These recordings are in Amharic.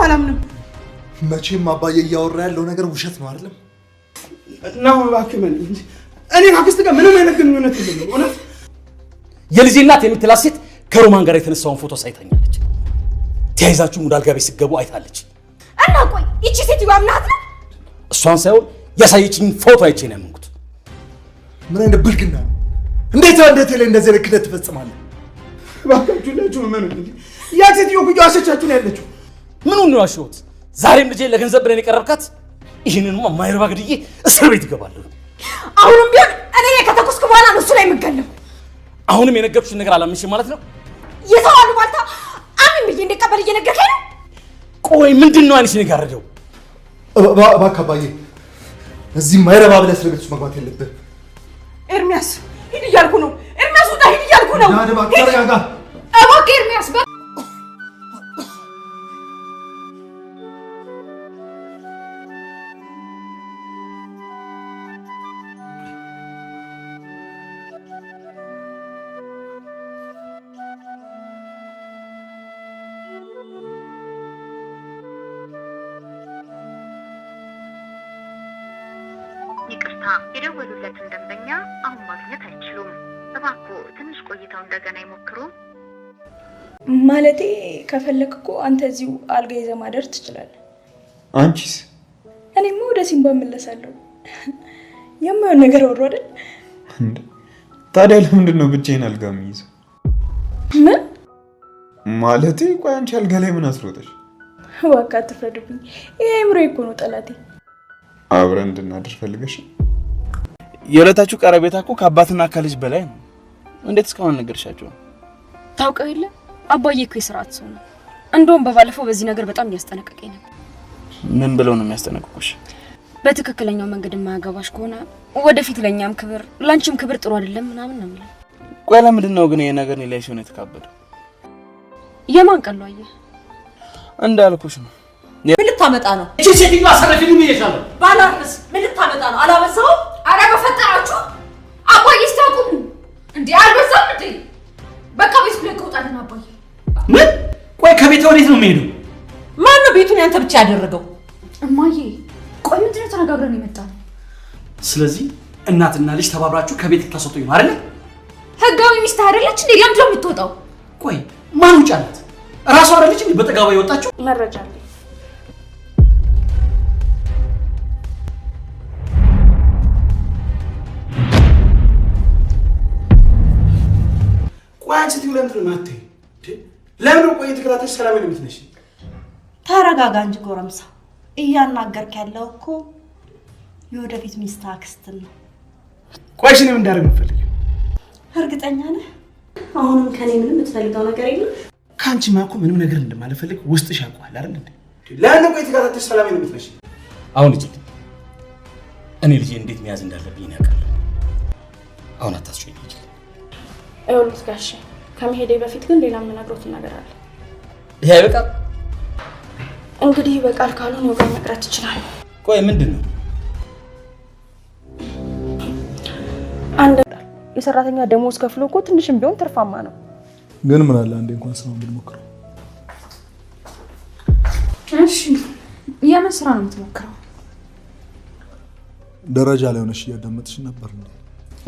አላምንም መቼም አባዬ እያወራ ያለው ነገር ውሸት ነው አይደለም ነው ባክመን እኔ ካክስት ጋር ምንም አይነት ግንኙነት የለኝም እውነት የልጅ እናት የምትላት ሴት ከሮማን ጋር የተነሳውን ፎቶ ሳይታኛለች ተያይዛችሁ ሙዳልጋ ቤት ሲገቡ አይታለች እና ቆይ እቺ ሴትዮ አምናት ነው እሷን ሳይሆን ያሳየችኝ ፎቶ አይቼ ነው ያመንኩት ምን አይነት ብልግና እንዴት ላይ እንደዚህ ልክነት ትፈጽማለህ ባካችሁ ለጁ ምን እንዴ ያ ሴትዮ ኩዩ አሰቻችሁ ነው ያለችው ምኑን ነው ያሸሁት ዛሬም ልጄ ለገንዘብ ብለን የቀረብካት ይህንንማ ማይረባ ግድዬ እስር ቤት እገባለሁ አሁንም ቢሆን እኔ ከተኩስኩ በኋላ ነው እሱ ላይ የምገለው አሁንም የነገርኩሽን ነገር አላመንሽም ማለት ነው የታዋሉ ባልታ አምን ብዬ እንደቀበል እየነገርከኝ ነው ቆይ ምንድነው አንቺ ንጋረደው እባክህ አባዬ እዚህ ማይረባ ብለህ እስር ቤት ውስጥ መግባት የለብህ ኤርሚያስ ሂድ እያልኩ ነው ኤርሚያስ ውጣ ሂድ እያልኩ ነው ተረጋጋ እባክህ ኤርሚያስ ይቅርታ የደወሉለትን ደንበኛ አሁን ማግኘት አይችሉም እባክዎ ትንሽ ቆይተው እንደገና ይሞክሩ ማለቴ ከፈለክ እኮ አንተ እዚሁ አልጋ ይዘህ ማደር ትችላለህ አንቺስ እኔማ ወደ ሲምባ እመለሳለሁ የማየው ነገር ወሮ አይደል ታዲያ ለምንድን ነው ብቻዬን አልጋ የምይዘው ምን ማለቴ ቆይ አንቺ አልጋ ላይ ምን አስሮጠሽ እባክህ አትፍረድብኝ ይሄ አእምሮዬ እኮ ነው ጠላቴ አብረን እንድናድር ፈልገሽ የሁለታችሁ ቀረቤታ እኮ ከአባትና ከልጅ በላይ ነው እንዴት እስካሁን ነገርሻቸው ታውቀው የለ አባዬ እኮ የሥርዓት ሰው ነው እንደውም በባለፈው በዚህ ነገር በጣም ያስጠነቀቀኝ ነበር ምን ብለው ነው የሚያስጠነቅቁሽ በትክክለኛው መንገድ የማያገባሽ ከሆነ ወደፊት ለኛም ክብር ላንቺም ክብር ጥሩ አይደለም ምናምን ነው የሚለው ቆይ ለምንድን ነው ግን ይሄ ነገር ላይ ሲሆን የተካበደው የማን ቀን ነው አየህ እንዳልኩሽ ነው ምን ልታመጣ ነው እቺ ሴትዮ አሰረፊኝ ይይሻል ባላርስ ምን ልታመጣ ነው አላበዛው አረ በፈጠራችሁ አባዬ ስታቁም እንዴ አልበዛም እንዴ በቃ ቤት ብለህ ከውጣልና አባዬ ምን ቆይ ከቤት ወዴት ነው የሚሄደው ማን ነው ቤቱን ያንተ ብቻ ያደረገው እማዬ ቆይ ምንድነው ተነጋግረን የመጣው ስለዚህ እናትና ልጅ ተባብራችሁ ከቤት ልታስወጡኝ ነው አይደል ህጋዊ ሚስት አይደለች እንዴ ለምንድን ነው የምትወጣው ቆይ ማን ውጫላት ራሷ አይደለች እንዴ በጠጋባ የወጣችው መረጃ አለ አንቺ ለምንድን ነው ማቴ ለምን ቆይ ተከታተሽ ሰላም ነው የምትነሽ ተረጋጋ እንጂ ጎረምሳ እያናገርክ ያለው እኮ የወደፊት ሚስት አክስት ነው ቆይሽ ነው እንዳረግ የምፈልገው እርግጠኛ ነህ አሁንም ከኔ ምንም የምትፈልገው ነገር የለም ካንቺ ማኮ ምንም ነገር እንደማልፈልግ ውስጥሽ ያውቃል አይደል እንዴ ለምን ቆይ ተከታተሽ ሰላም ነው የምትነሽ አሁን ልጅ እኔ ልጅ እንዴት መያዝ እንዳለብኝ ያውቃል አሁን አታስጨኝ ልጅ አይወልስ ጋሽ ከመሄዴ በፊት ግን ሌላ ምን ነግሮት ነገር አለ ይሄ አይበቃም እንግዲህ በቃል ካልሆነ ወገን መቅረት ይችላል ቆይ ምንድነው አንድ የሰራተኛ ደሞዝ ከፍሎ እኮ ትንሽም ቢሆን ትርፋማ ነው ግን ምን አለ አንዴ እንኳን ስራውን ብንሞክረው እሺ የምን ስራ ነው የምትሞክረው ደረጃ ላይ ሆነሽ እያዳመጥሽ ነበር እንዴ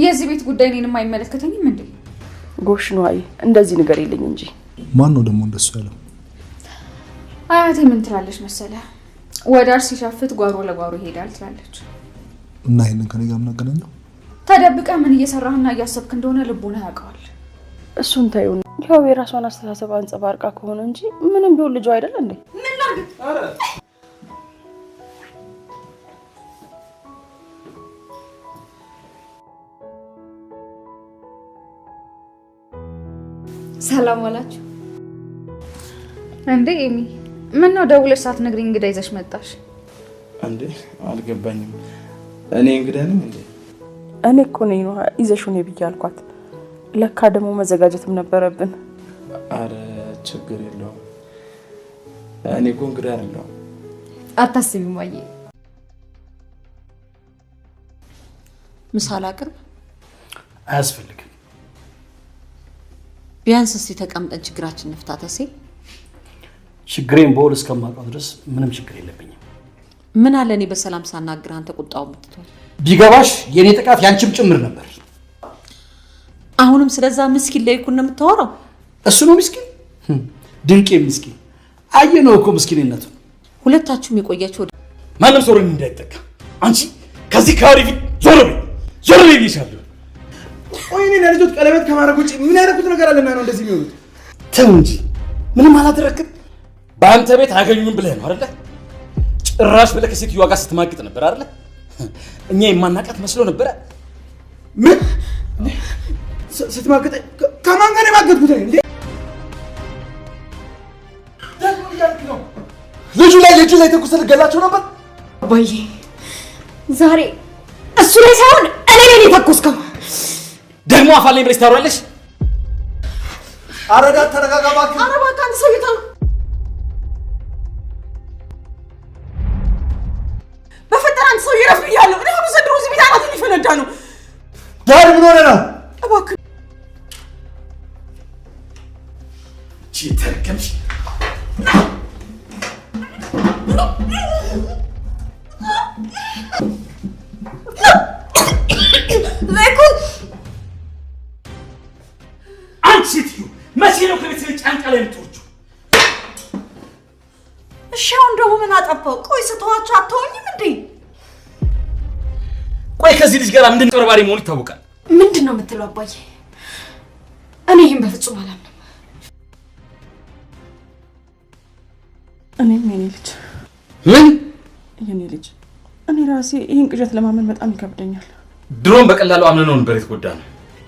የዚህ ቤት ጉዳይ እኔንም አይመለከተኝም እንዴ ጎሽ ነው አይ እንደዚህ ነገር የለኝ እንጂ ማን ነው ደግሞ እንደሱ ያለው አያቴ ምን ትላለች መሰለ ወዳር ሲሻፍት ጓሮ ለጓሮ ይሄዳል ትላለች እና ይሄንን ከኔ ጋር ምን አገናኘው ተደብቀ ምን እየሰራህና እያሰብክ እንደሆነ ልቦና ያውቃል እሱን ታዩን ያው የራሷን አስተሳሰብ አንጸባርቃ ከሆነ እንጂ ምንም ቢሆን ልጅ አይደል እንዴ ምን ላድርግ አረ ሰላም ዋላችሁ እንዴ ኤሚ ምን ነው ደውለሽ ሳትነግሪኝ እንግዳ ይዘሽ መጣሽ እንዴ አልገባኝም እኔ እንግዳ ነኝ እንዴ እኔ እኮ ነኝ ነው ይዘሽው ነው ብያልኳት ለካ ደግሞ መዘጋጀትም ነበረብን አረ ችግር የለውም እኔ እኮ እንግዳ አይደለሁም አታስቢ ማዬ ምሳሌ አቅርብ አያስፈልግም ቢያንስ እስቲ ተቀምጠን ችግራችን እንፍታተሴ ችግሬን በውል እስከማውቀው ድረስ ምንም ችግር የለብኝም። ምን አለ እኔ በሰላም ሳናግር አንተ ቁጣው ምትተው? ቢገባሽ የኔ ጥቃት ያንቺም ጭምር ነበር። አሁንም ስለዛ ምስኪን ላይ እኮ ነው የምታወራው? እሱ ነው ምስኪን? ድንቄ ምስኪን አየነው እኮ ምስኪንነቱ። ሁለታችሁም የቆያችሁ ማንም ሰው እንዳይጠቃ። አንቺ ከዚህ ካሪፍ ዞር በይ ይሻላል። ቆይ እኔ ለልጆች ቀለበት ከማድረግ ውጪ ምን ያደረኩት ነገር አለና ነው እንደዚህ የሚሆኑት? ተው እንጂ ምንም አላደረክም። በአንተ ቤት አያገኙም ብለህ ነው አይደለ? ጭራሽ ብለህ ከሴትዮዋ ጋር ስትማግጥ ነበር አይደለ? እኛ የማናቃት መስሎ ነበረ። ምን ስትማግጥ? ከማን ጋር የማገጥኩት እንዴ? ልጁ ላይ ተኩስ ልገላቸው ነበር። አባዬ ዛሬ እሱ ላይ ሳይሆን እኔ ላይ የተኩስከው። ደግሞ አፋለኝ ብለሽ ታወራለሽ? አረጋት፣ ተረጋጋ እባክህ። ኧረ እባክህ አንተ ሰውዬ ተው። በፈጠረ አንተ ሰውዬ ረፍ ብያለሁ። እኔ ሁሉ ዘንድሮ እዚህ ቤት አናቴ ሊፈነዳ ነው። ዳር ምን ሆነ ነው? እባክህ ተረከምሽ አንቺ ሴትዮ መቼ ነው ከቤት ጫንቃ ላይ የምትወጪው? እሺ አሁን ደግሞ ምን አጠፋው? ቆይ ስተዋቸው አትሆኝም እንዴ? ቆይ ከዚህ ልጅ ጋር ምንድን ተርባሪ መሆኑ ይታወቃል። ምንድን ነው የምትለው አባዬ? እኔ ይሄን በፍጹም አላምንም። እኔም የኔ ልጅ ምን የኔ ልጅ እኔ ራሴ ይሄን ቅዠት ለማመን በጣም ይከብደኛል። ድሮን በቀላሉ አምነነው ነበር የተጎዳን።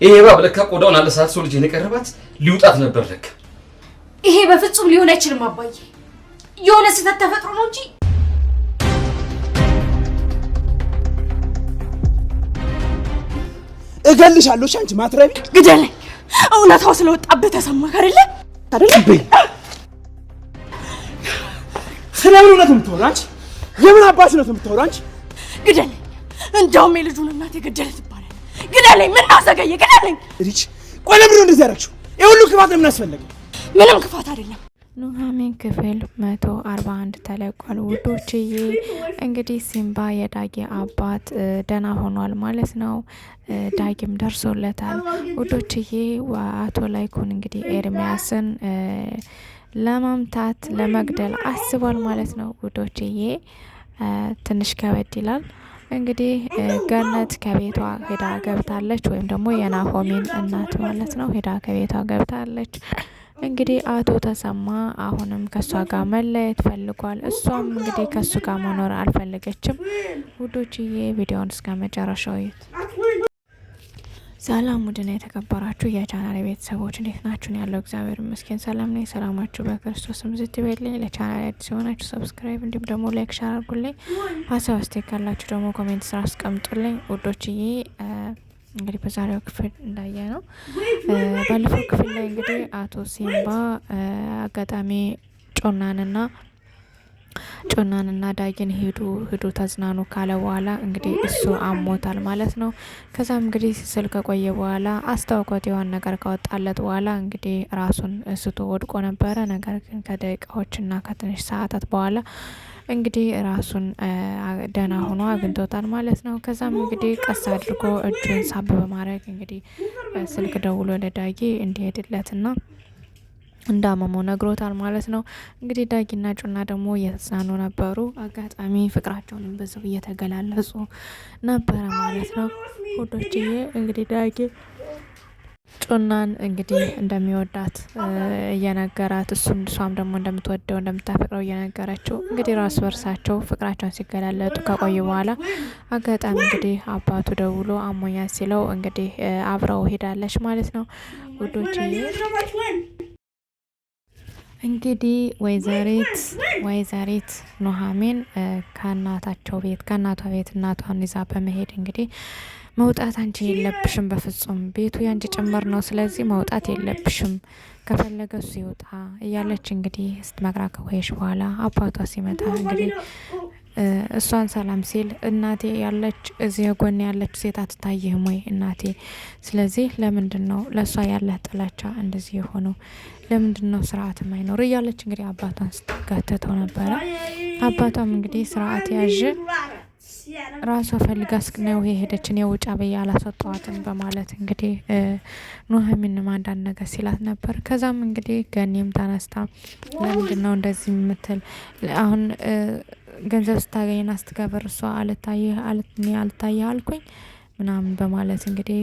ይሄ እባብ ለካ ቆዳውን አንድ ሰዓት ሰው ልጅ የቀረባት ሊውጣት ነበር ለካ። ይሄ በፍጹም ሊሆን አይችልም አባዬ። የሆነ ስህተት ተፈጥሮ ነው እንጂ እገልሻለሁ። አንቺ ማትረቢ ግደለኝ። እውነታው ስለወጣበት ተሰማህ አይደለ? ስለምን እውነት የምታወራው አንቺ? የምን አባሽ ነው የምታወራው አንቺ? ግደለኝ። እንደውም የልጁን እናት የገደለ ትባላለህ። ግደለኝ። ምን አዘገየ? ግደለኝ። ልጅ ቆይ ለምን ነው እንደዚህ ያደረግሽው? ይሄ ሁሉ ክፋት ለምን አስፈለገ? ምንም ክፋት አይደለም። ኑሃሚን ክፍል 141 ተለቋል ውዶችዬ። እንግዲህ ሲምባ የዳጊ አባት ደህና ሆኗል ማለት ነው። ዳጊም ደርሶለታል ውዶችዬ። አቶ ላይኩን እንግዲህ ኤርሚያስን ለመምታት ለመግደል አስቧል ማለት ነው ውዶችዬ። ትንሽ ከበድ ይላል እንግዲህ። ገነት ከቤቷ ሄዳ ገብታለች፣ ወይም ደግሞ የናሆሚን እናት ማለት ነው ሄዳ ከቤቷ ገብታለች። እንግዲህ አቶ ተሰማ አሁንም ከሷ ጋር መለየት ፈልጓል። እሷም እንግዲህ ከሱ ጋር መኖር አልፈለገችም ውዶችዬ። ቪዲዮውን እስከ መጨረሻው እዩት። ሰላም ውድና የተከበራችሁ የቻናል ቤተሰቦች እንዴት ናችሁ? ያለው እግዚአብሔር ይመስገን ሰላም ነኝ። ሰላማችሁ በክርስቶስም ዝት ይበልኝ። ለቻናል አዲስ የሆናችሁ ሰብስክራይብ እንዲሁም ደግሞ ላይክ ሼር አድርጉልኝ። ሀሳብ አስተያየት ካላችሁ ደግሞ ኮሜንት ስራ አስቀምጡልኝ ውዶችዬ። እንግዲህ በዛሬው ክፍል እንዳየ ነው ባለፈው ክፍል ላይ እንግዲህ አቶ ሲምባ አጋጣሚ ጮናንና ዳጊን ሄዱ ተዝናኑ ካለ በኋላ እንግዲህ እሱ አሞታል ማለት ነው። ከዛም እንግዲህ ስል ከቆየ በኋላ አስታውቆት የሆነ ነገር ካወጣለት በኋላ እንግዲህ ራሱን ስቶ ወድቆ ነበረ። ነገር ግን ከደቂቃዎችና ከትንሽ ሰዓታት በኋላ እንግዲህ ራሱን ደህና ሆኖ አግኝቶታል ማለት ነው። ከዛም እንግዲህ ቀስ አድርጎ እጁን ሳብ በማድረግ እንግዲህ ስልክ ደውሎ ለዳጊ እንዲሄድለትና እንዳመመው ነግሮታል ማለት ነው። እንግዲህ ዳጊና ጮና ደግሞ እየተዝናኑ ነበሩ። አጋጣሚ ፍቅራቸውን በዛው እየተገላለጹ ነበረ ማለት ነው ሁዶችዬ። እንግዲህ ዳጊ ጮናን እንግዲህ እንደሚወዳት እየነገራት እሷም ደግሞ እንደምትወደው እንደምታፈቅረው እየነገረችው እንግዲህ ራስ በርሳቸው ፍቅራቸውን ሲገላለጡ ከቆዩ በኋላ አጋጣሚ እንግዲህ አባቱ ደውሎ አሞኛ ሲለው እንግዲህ አብረው ሄዳለች ማለት ነው ውዶችዬ። እንግዲህ ወይዘሪት ኑሃሚን ከእናቷ ቤት እናቷን ይዛ በመሄድ እንግዲህ መውጣት አንቺ የለብሽም፣ በፍጹም ቤቱ ያንቺ ጭምር ነው፣ ስለዚህ መውጣት የለብሽም፣ ከፈለገ እሱ ይውጣ እያለች እንግዲህ ስትመክራ ከቆየች በኋላ አባቷ ሲመጣ እንግዲህ እሷን ሰላም ሲል እናቴ ያለች እዚህ ጎን ያለች ሴት አትታይህም ወይ እናቴ? ስለዚህ ለምንድን ነው ለእሷ ያለ ጥላቻ እንደዚህ የሆነው? ለምንድን ነው ስርዓት የማይኖር እያለች እንግዲህ አባቷን ስትጋተተው ነበረ። አባቷም እንግዲህ ስርዓት ያዥ ራሷ ፈልጋ ነው የሄደችን የውጫ በያ አላስወጣዋትም በማለት እንግዲህ ኑሐሚንም አንዳንድ ነገር ሲላት ነበር። ከዛም እንግዲህ ገኒም ተነስታ ለምንድን ነው እንደዚህ የምትል አሁን ገንዘብ ስታገኝና ስትገበር እሷ አልታየ አልኩኝ ምናምን በማለት እንግዲህ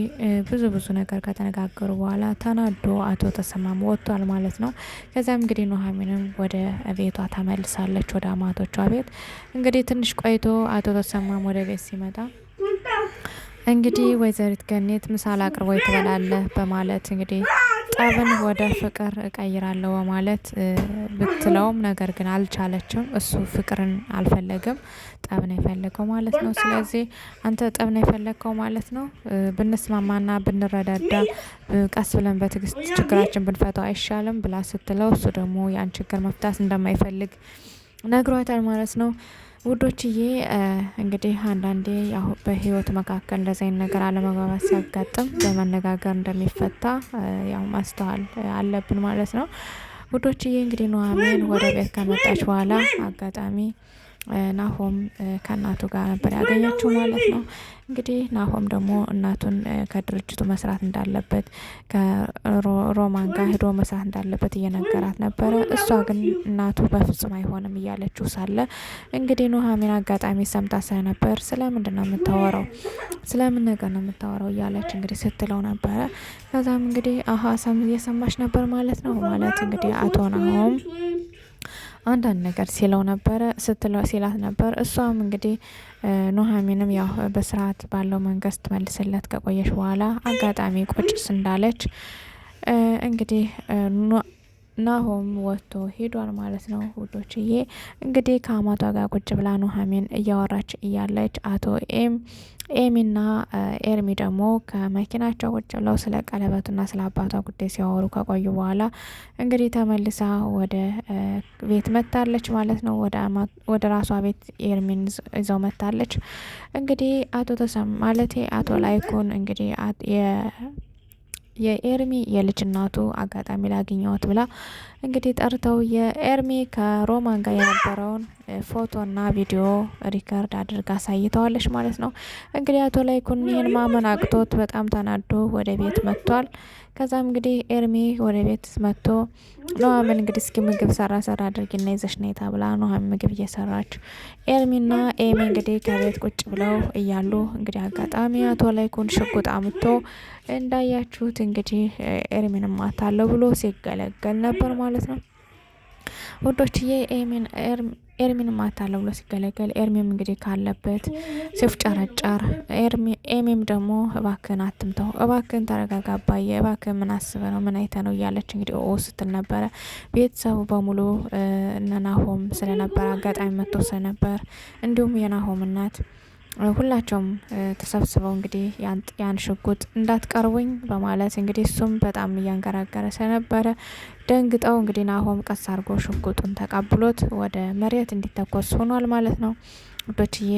ብዙ ነገር ከተነጋገሩ በኋላ ተናዶ አቶ ተሰማም ወጥቷል ማለት ነው። ከዛም እንግዲህ ኑሐሚንም ወደ ቤቷ ተመልሳለች፣ ወደ አማቶቿ ቤት። እንግዲህ ትንሽ ቆይቶ አቶ ተሰማም ወደ ቤት ሲመጣ እንግዲህ ወይዘሪት ገኔት ምሳል አቅርቦ ትበላለህ በማለት እንግዲህ ጠብን ወደ ፍቅር እቀይራለሁ በማለት ብትለውም ነገር ግን አልቻለችም። እሱ ፍቅርን አልፈለግም፣ ጠብ ነው የፈለገው ማለት ነው። ስለዚህ አንተ ጠብ ነው የፈለግከው ማለት ነው፣ ብንስማማና ብንረዳዳ ቀስ ብለን በትዕግስት ችግራችን ብንፈታው አይሻልም ብላ ስትለው እሱ ደግሞ ያን ችግር መፍታት እንደማይፈልግ ነግሯታል ማለት ነው። ውዶችዬ እንግዲህ አንዳንዴ ያው በህይወት መካከል እንደዚህ አይነት ነገር አለመግባባት ሲያጋጥም በመነጋገር እንደሚፈታ ያው ማስተዋል አለብን ማለት ነው። ውዶችዬ እንግዲህ ኑሐሚን ወደ ቤት ከመጣች በኋላ አጋጣሚ ናሆም ከእናቱ ጋር ነበር ያገኘችው ማለት ነው። እንግዲህ ናሆም ደግሞ እናቱን ከድርጅቱ መስራት እንዳለበት ከሮማን ጋር ሄዶ መስራት እንዳለበት እየነገራት ነበረ። እሷ ግን እናቱ በፍጹም አይሆንም እያለችው ሳለ እንግዲህ ኑሐሚን አጋጣሚ ሰምታ ስለነበር ስለምንድን ነው የምታወራው፣ ስለምን ነገር ነው የምታወራው እያለች እንግዲህ ስትለው ነበረ። ከዛም እንግዲህ እየሰማች ነበር ማለት ነው። ማለት እንግዲህ አቶ ናሆም አንዳንድ ነገር ሲለው ነበረ ሲላት ነበር። እሷም እንግዲህ ኑሐሚንም ያው በስርዓት ባለው መንገድ ትመልስለት ከቆየች በኋላ አጋጣሚ ቁጭስ እንዳለች እንግዲህ ናሆም ወጥቶ ሄዷል ማለት ነው። ውዶችዬ እንግዲህ ከአማቷ ጋር ቁጭ ብላ ኑሐሚን እያወራች እያለች አቶ ኤሚና ኤርሚ ደግሞ ከመኪናቸው ቁጭ ብለው ስለ ቀለበቱና ስለ አባቷ ጉዳይ ሲያወሩ ከቆዩ በኋላ እንግዲህ ተመልሳ ወደ ቤት መታለች ማለት ነው። ወደ ራሷ ቤት ኤርሚን ይዘው መታለች። እንግዲህ አቶ ተሰማ ማለቴ አቶ ላይኩን እንግዲህ የኤርሚ የልጅ እናቱ አጋጣሚ ላገኘዋት ብላ እንግዲህ ጠርተው የኤርሚ ከሮማን ጋር የነበረውን ፎቶና ቪዲዮ ሪከርድ አድርጋ አሳይተዋለች ማለት ነው። እንግዲህ አቶ ላይኩን ይህን ማመን አቅቶት በጣም ተናዶ ወደ ቤት መጥቷል። ከዛም እንግዲህ ኤርሚ ወደ ቤት መጥቶ ኑሐሚን እንግዲህ እስኪ ምግብ ሰራ አድርጊና ይዘሽ ነይ ተብላ ኑሐሚን ምግብ እየሰራች ኤርሚና ኤሚ እንግዲህ ከቤት ቁጭ ብለው እያሉ እንግዲህ አጋጣሚ አቶ ላይኩን ሽጉጥ አምጥቶ እንዳያችሁት እንግዲህ ኤርሚንም አታለው ብሎ ሲገለገል ነበር ማለት ነው። ውዶችዬ ኤርሚን ማታለው ብሎ ሲገለገል ኤርሚም እንግዲህ ካለበት ሲፍጨረጨር ኤሚም ደግሞ እባክህን አትምተው፣ እባክህን ተረጋጋ አባዬ፣ እባክህን ምን አስበህ ነው ምን አይተህ ነው እያለች እንግዲህ ስትል ነበረ። ቤተሰቡ በሙሉ እነ ናሆም ስለነበረ አጋጣሚ መጥቶ ስለነበር እንዲሁም የናሆም እናት ሁላቸውም ተሰብስበው እንግዲህ ያን ሽጉጥ እንዳትቀርቡኝ በማለት እንግዲህ እሱም በጣም እያንገራገረ ስለነበረ ደንግጠው እንግዲህ ናሆም ቀስ አድርጎ ሽጉጡን ተቀብሎት ወደ መሬት እንዲተኮስ ሆኗል ማለት ነው። ውዶችዬ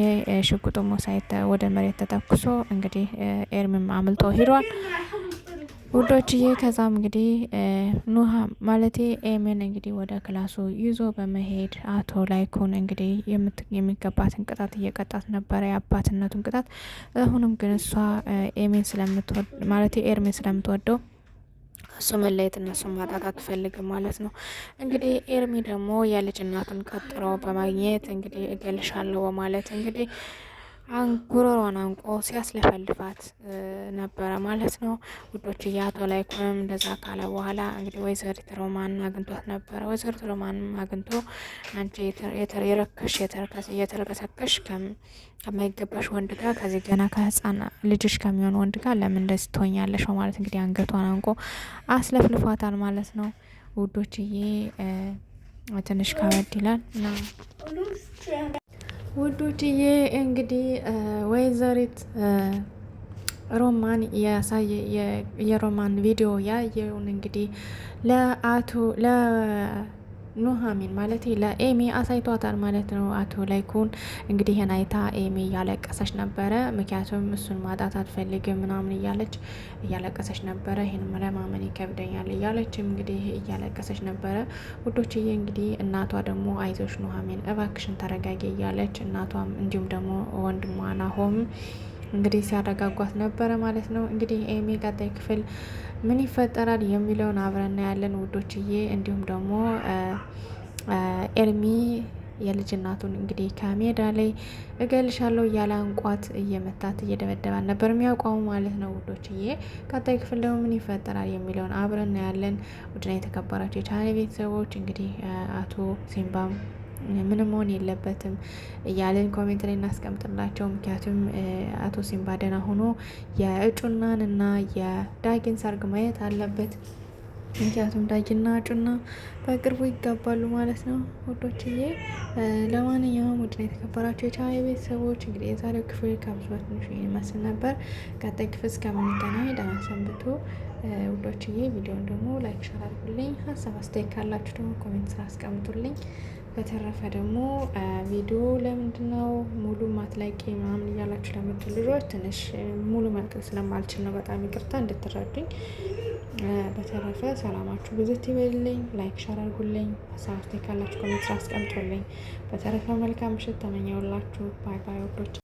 ሽጉጡ ሞሳይት ወደ መሬት ተተኩሶ እንግዲህ ኤርሚም አምልጦ ሄዷል። ውዶችዬ ከዛም እንግዲህ ማለቴ ኤሚን እንግዲህ ወደ ክላሱ ይዞ በመሄድ አቶ ላይኩን እንግዲህ የሚገባትን ቅጣት እየቀጣት ነበረ፣ የአባትነቱን ቅጣት። አሁንም ግን እሷ ኤሚን ስለምትወድ ማለቴ ኤርሚን ስለምትወደው እሱ መለየት እነሱ ማጣት አትፈልግም ማለት ነው። እንግዲህ ኤርሚ ደግሞ የልጅ እናቱን ቀጥሮ በማግኘት እንግዲህ እገልሻለሁ በማለት እንግዲህ ጉሮሯን አንቆ ሲያስለፈልፋት ነበረ ማለት ነው። ውዶች አቶ ላይኩንም እንደዛ ካለ በኋላ እንግዲህ ወይዘሪት ሮማን አግኝቷት ነበረ። ወይዘሪት ሮማን አግኝቶ አንቺ የረከሽ የተልከሰከሽ ከማይገባሽ ወንድ ጋር ከዚህ ገና ከህፃን ልጅሽ ከሚሆን ወንድ ጋር ለምን እንደዚህ ትሆኛለሽ በማለት እንግዲህ አንገቷን አንቆ አስለፍልፏታል ማለት ነው። ውዶችዬ ትንሽ ከበድ ይላል እና ውዶችዬ እንግዲህ ወይዘሪት ሮማን ያሳየ የሮማን ቪዲዮ ያየውን እንግዲህ ኑሐሚን ማለት ለኤሚ አሳይቷታል ማለት ነው። አቶ ላይኩን እንግዲህ አይታ ኤሚ እያለቀሰች ነበረ። ምክንያቱም እሱን ማጣት አትፈልግም ምናምን እያለቀሰች ነበረ። ይህን ለማመን ይከብደኛል እያለችም እንግዲህ እያለቀሰች ነበረ ውዶችዬ። እንግዲህ እናቷ ደግሞ አይዞሽ ኑሐሚን እባክሽን ተረጋጊ እያለች እናቷም እንዲሁም ደግሞ ወንድሟ ናሆም እንግዲህ ሲያረጋጓት ነበረ ማለት ነው። እንግዲህ ኤሚ ቀጣይ ክፍል ምን ይፈጠራል የሚለውን አብረና ያለን ውዶችዬ። እንዲሁም ደግሞ ኤርሚ የልጅ እናቱን እንግዲህ ከሜዳ ላይ እገልሻለሁ እያለ አንቋት እየመታት እየደበደባን ነበር የሚያውቋሙ ማለት ነው ውዶችዬ። ቀጣይ ክፍል ደግሞ ምን ይፈጠራል የሚለውን አብረና ያለን ውድና የተከበራቸው የቻናሌ ቤተሰቦች እንግዲህ አቶ ሲምባም ምንም መሆን የለበትም እያለን ኮሜንት ላይ እናስቀምጥላቸው። ምክንያቱም አቶ ሲምባ ደህና ሆኖ የእጩናን እና የዳጊን ሰርግ ማየት አለበት። ምክንያቱም ዳጊና እጩና በቅርቡ ይጋባሉ ማለት ነው ውዶችዬ። ለማንኛውም ውድና የተከበራቸው የቻናሌ ቤተሰቦች እንግዲህ የዛሬው ክፍል ከብዙት ትንሹ ይመስል ነበር። ቀጣይ ክፍል እስከምንገናኝ ደህና ሰንብቱ ውዶችዬ። ቪዲዮን ደግሞ ላይክ ሸር አድርጉልኝ። ሀሳብ አስተያየት ካላችሁ ደግሞ ኮሜንት ስራ አስቀምጡልኝ። በተረፈ ደግሞ ቪዲዮ ለምንድነው ሙሉ ማትላቂ ምናምን እያላችሁ ለምትሉ ልጆች ትንሽ ሙሉ መልቀቅ ስለማልችል ነው። በጣም ይቅርታ እንድትረዱኝ። በተረፈ ሰላማችሁ ብዙት ይበልልኝ። ላይክ ሸር አድርጉልኝ። ሀሳብ አስተያየት ካላችሁ ኮሜንት ስራ አስቀምጡልኝ። በተረፈ መልካም ምሽት ተመኘውላችሁ። ባይ ባይ ወዶች